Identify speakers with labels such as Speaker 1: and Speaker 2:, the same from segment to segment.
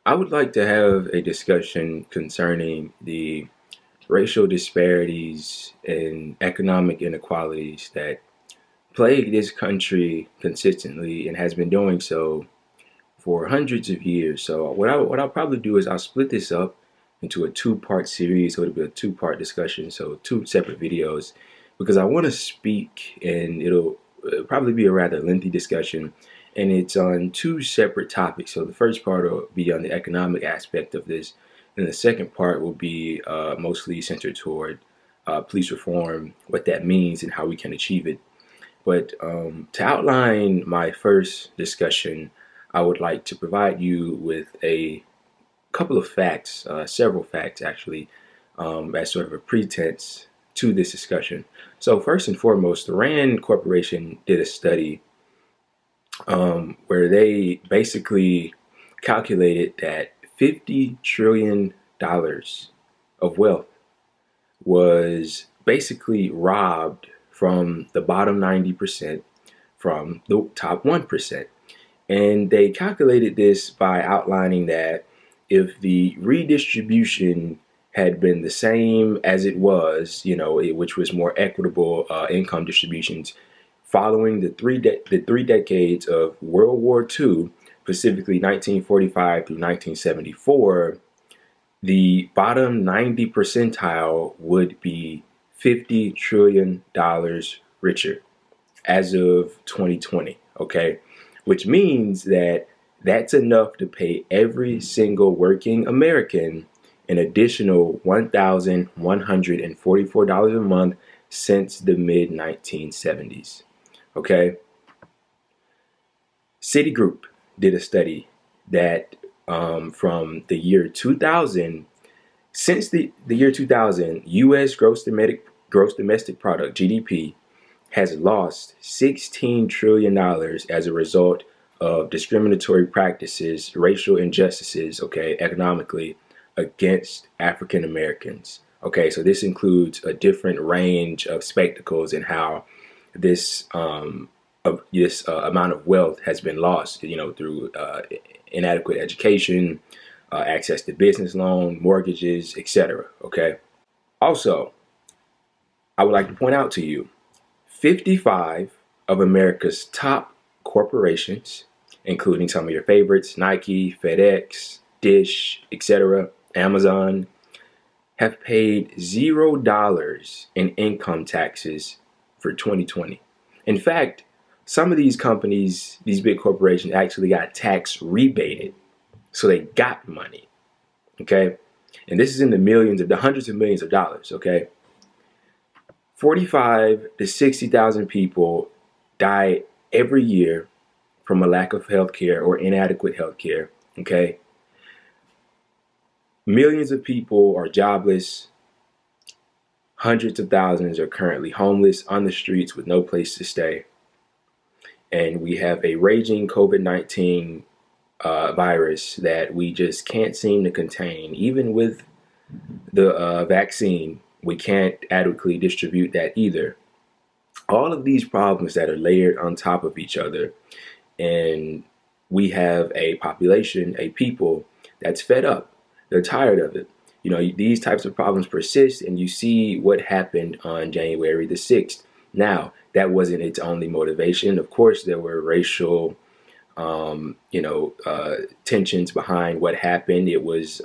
Speaker 1: I would like to have a discussion concerning the racial disparities and economic inequalities that plague this country consistently and has been doing so for hundreds of years. So what I'll probably do is I'll split this up into a two-part series. So it'll be a two-part discussion, so two separate videos, because I want to speak, and it'll probably be a rather lengthy discussion, and it's on two separate topics. So the first part will be on the economic aspect of this, and the second part will be mostly centered toward police reform, what that means, and how we can achieve it. But to outline my first discussion, I would like to provide you with a couple of facts, several facts actually, as sort of a pretense to this discussion. So first and foremost, the RAND Corporation did a study where they basically calculated that $50 trillion of wealth was basically robbed from the bottom 90% from the top 1%. And they calculated this by outlining that if the redistribution had been the same as it was, which was more equitable income distributions following the three decades of World War II, specifically 1945 through 1974, the bottom 90 percentile would be $50 trillion richer as of 2020, okay? Which means that that's enough to pay every single working American an additional $1,144 a month since the mid-1970s, okay? Citigroup did a study that from the year 2000, since the year 2000, U.S. gross domestic product, GDP, has lost $16 trillion as a result of discriminatory practices, racial injustices, okay, economically, against African Americans. Okay, so this includes a different range of spectacles and how this amount of wealth has been lost, through inadequate education, access to business loan, mortgages, etc. Okay. Also, I would like to point out to you, 55 of America's top corporations, including some of your favorites, Nike, FedEx, Dish, etc., Amazon, have paid $0 in income taxes for 2020. In fact, some of these companies, these big corporations, actually got tax rebated. So they got money, okay? And this is in the hundreds of millions of dollars, okay? 45 to 60,000 people die every year from a lack of health care or inadequate health care, okay? Millions of people are jobless. Hundreds of thousands are currently homeless on the streets with no place to stay. And we have a raging COVID-19 virus that we just can't seem to contain. Even with the vaccine, we can't adequately distribute that either. All of these problems that are layered on top of each other, and we have a population, a people that's fed up. They're tired of it. These types of problems persist, and you see what happened on January the 6th. Now, that wasn't its only motivation. Of course, there were racial tensions behind what happened. It was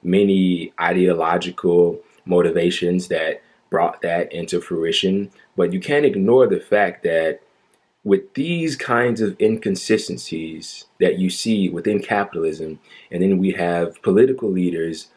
Speaker 1: many ideological motivations that brought that into fruition. But you can't ignore the fact that with these kinds of inconsistencies that you see within capitalism, and then we have political leaders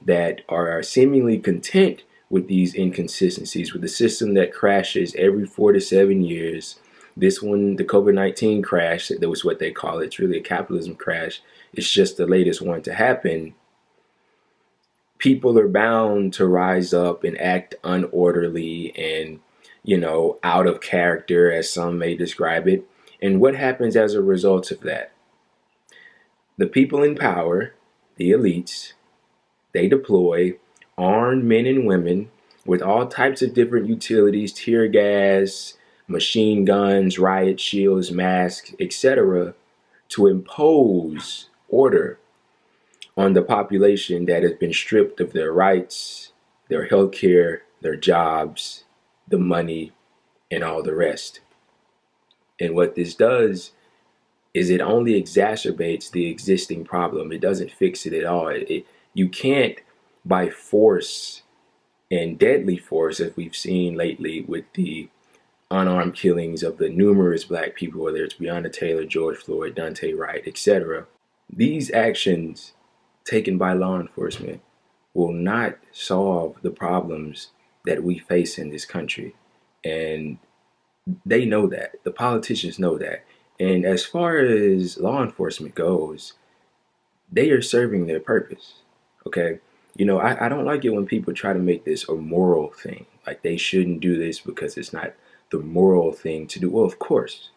Speaker 1: that are seemingly content with these inconsistencies, with a system that crashes every 4 to 7 years. This one, the COVID-19 crash, that was what they call it. It's really a capitalism crash. It's just the latest one to happen. People are bound to rise up and act unorderly and, out of character, as some may describe it. And what happens as a result of that? The people in power, the elites, they deploy armed men and women with all types of different utilities, tear gas, machine guns, riot shields, masks, etc., to impose order on the population that has been stripped of their rights, their health care, their jobs, the money, and all the rest. And what this does is it only exacerbates the existing problem. It doesn't fix it at all. You can't, by force and deadly force, as we've seen lately with the unarmed killings of the numerous black people, whether it's Breonna Taylor, George Floyd, Dante Wright, etc. These actions taken by law enforcement will not solve the problems that we face in this country. And they know that. The politicians know that. And as far as law enforcement goes, they are serving their purpose. Okay? I don't like it when people try to make this a moral thing. Like they shouldn't do this because it's not the moral thing to do. Well, of course,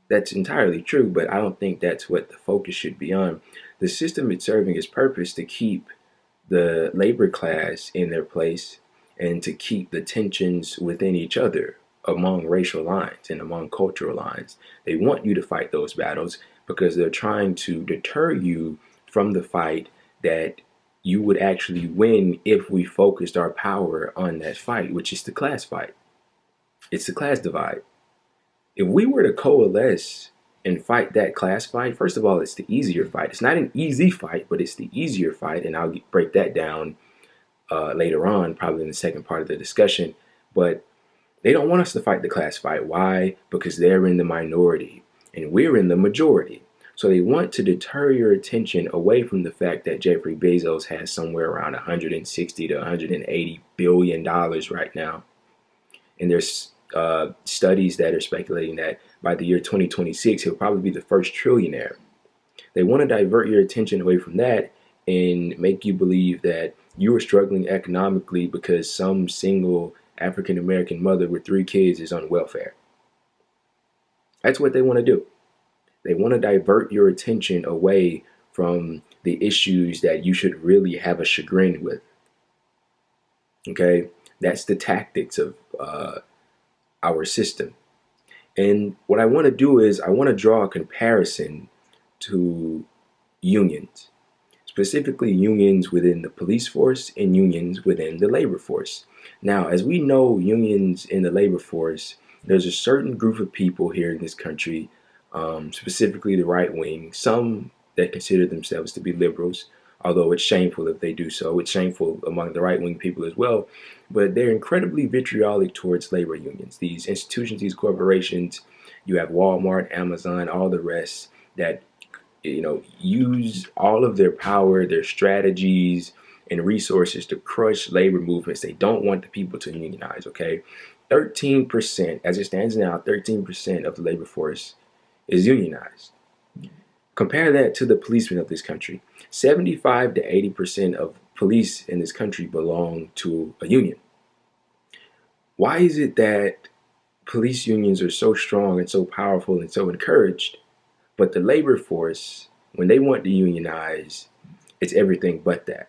Speaker 1: that's entirely true, but I don't think that's what the focus should be on. The system is serving its purpose to keep the labor class in their place and to keep the tensions within each other among racial lines and among cultural lines. They want you to fight those battles because they're trying to deter you from the fight that you would actually win if we focused our power on that fight, which is the class fight. It's the class divide. If we were to coalesce and fight that class fight, first of all, it's the easier fight. It's not an easy fight, but it's the easier fight. And I'll break that down later on, probably in the second part of the discussion. But they don't want us to fight the class fight. Why? Because they're in the minority and we're in the majority. So they want to deter your attention away from the fact that Jeffrey Bezos has somewhere around 160 to 180 billion dollars right now. And there's studies that are speculating that by the year 2026, he'll probably be the first trillionaire. They want to divert your attention away from that and make you believe that you are struggling economically because some single African American mother with 3 kids is on welfare. That's what they want to do. They want to divert your attention away from the issues that you should really have a chagrin with. Okay? That's the tactics of our system. And what I want to do is I want to draw a comparison to unions, specifically unions within the police force and unions within the labor force. Now, as we know, unions in the labor force, there's a certain group of people here in this country, specifically the right wing, some that consider themselves to be liberals, although it's shameful if they do so. It's shameful among the right wing people as well. But they're incredibly vitriolic towards labor unions. These institutions, these corporations, you have Walmart, Amazon, all the rest that use all of their power, their strategies, and resources to crush labor movements. They don't want the people to unionize, okay? 13%, as it stands now, 13% of the labor force is unionized. Compare that to the policemen of this country. 75 to 80% of police in this country belong to a union. Why is it that police unions are so strong and so powerful and so encouraged, but the labor force, when they want to unionize, it's everything but that?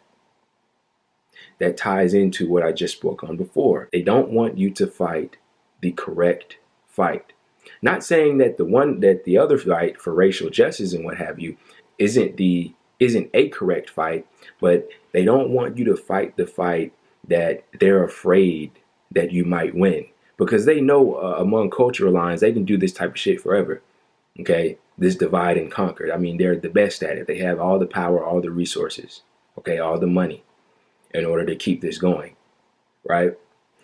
Speaker 1: That ties into what I just spoke on before. They don't want you to fight the correct fight. Not saying that the other fight for racial justice and what have you isn't a correct fight, but they don't want you to fight the fight that they're afraid that you might win, because they know among cultural lines they can do this type of shit forever. Okay, this divide and conquer. I mean, they're the best at it. They have all the power, all the resources, okay, all the money in order to keep this going, right?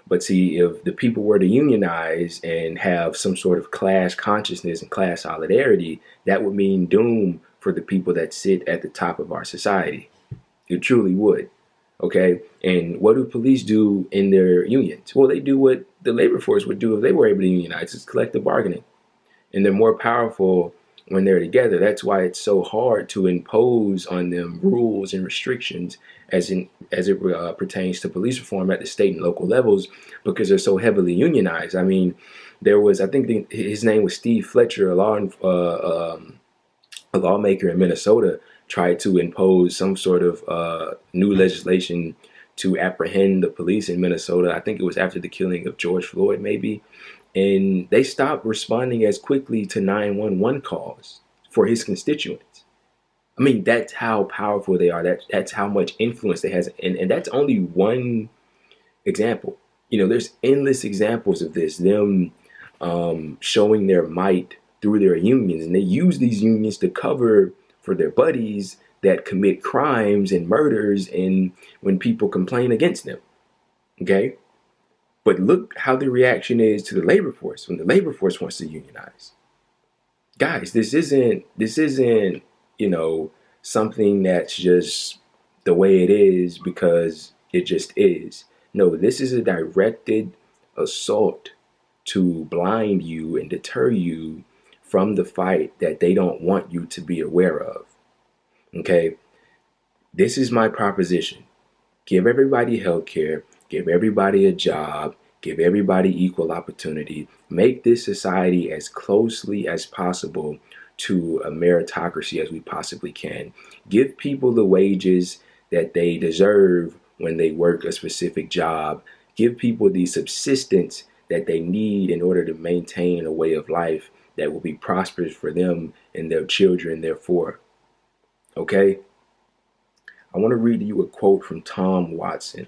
Speaker 1: But see, if the people were to unionize and have some sort of class consciousness and class solidarity, that would mean doom for the people that sit at the top of our society. It truly would. Okay. And what do police do in their unions? Well, they do what the labor force would do if they were able to unionize. It's collective bargaining. And they're more powerful when they're together. That's why it's so hard to impose on them rules and restrictions as it pertains to police reform at the state and local levels, because they're so heavily unionized. I mean, there was, I think his name was Steve Fletcher, a lawmaker in Minnesota, tried to impose some sort of new legislation to apprehend the police in Minnesota. I think it was after the killing of George Floyd, maybe. And they stopped responding as quickly to 911 calls for his constituents. I mean, that's how powerful they are. That's how much influence they has, and that's only one example. There's endless examples of this. Them showing their might through their unions, and they use these unions to cover for their buddies that commit crimes and murders, and when people complain against them. Okay, but look how the reaction is to the labor force when the labor force wants to unionize. Guys, this isn't something that's just the way it is because it just is. No, this is a directed assault to blind you and deter you from the fight that they don't want you to be aware of. Okay, this is my proposition. Give everybody health care, give everybody a job, give everybody equal opportunity, make this society as closely as possible to a meritocracy as we possibly can. Give people the wages that they deserve when they work a specific job. Give people the subsistence that they need in order to maintain a way of life that will be prosperous for them and their children, therefore. Okay? I want to read you a quote from Tom Watson.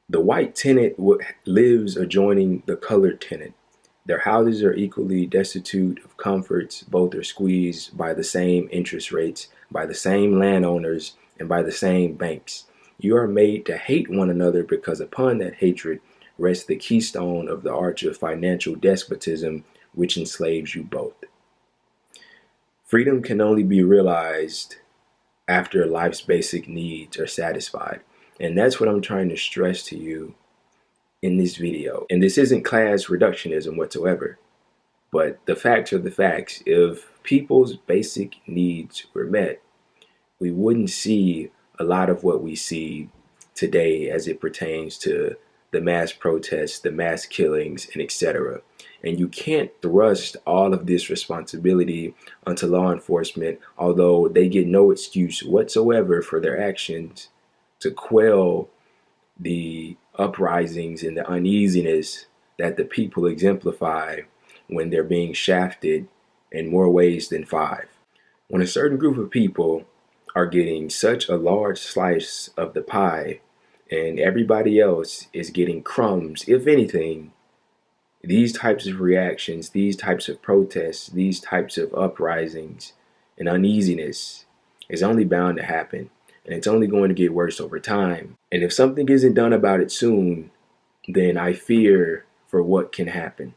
Speaker 1: The white tenant lives adjoining the colored tenant. Their houses are equally destitute of comforts. Both are squeezed by the same interest rates, by the same landowners, and by the same banks. You are made to hate one another because upon that hatred rests the keystone of the arch of financial despotism which enslaves you both. Freedom can only be realized after life's basic needs are satisfied. And that's what I'm trying to stress to you in this video. And this isn't class reductionism whatsoever, but the facts are the facts. If people's basic needs were met, we wouldn't see a lot of what we see today as it pertains to the mass protests, the mass killings, and etc. And you can't thrust all of this responsibility onto law enforcement, although they get no excuse whatsoever for their actions to quell the uprisings and the uneasiness that the people exemplify when they're being shafted in more ways than five. When a certain group of people are getting such a large slice of the pie and everybody else is getting crumbs, if anything, these types of reactions, these types of protests, these types of uprisings and uneasiness is only bound to happen. And it's only going to get worse over time. And if something isn't done about it soon, then I fear for what can happen.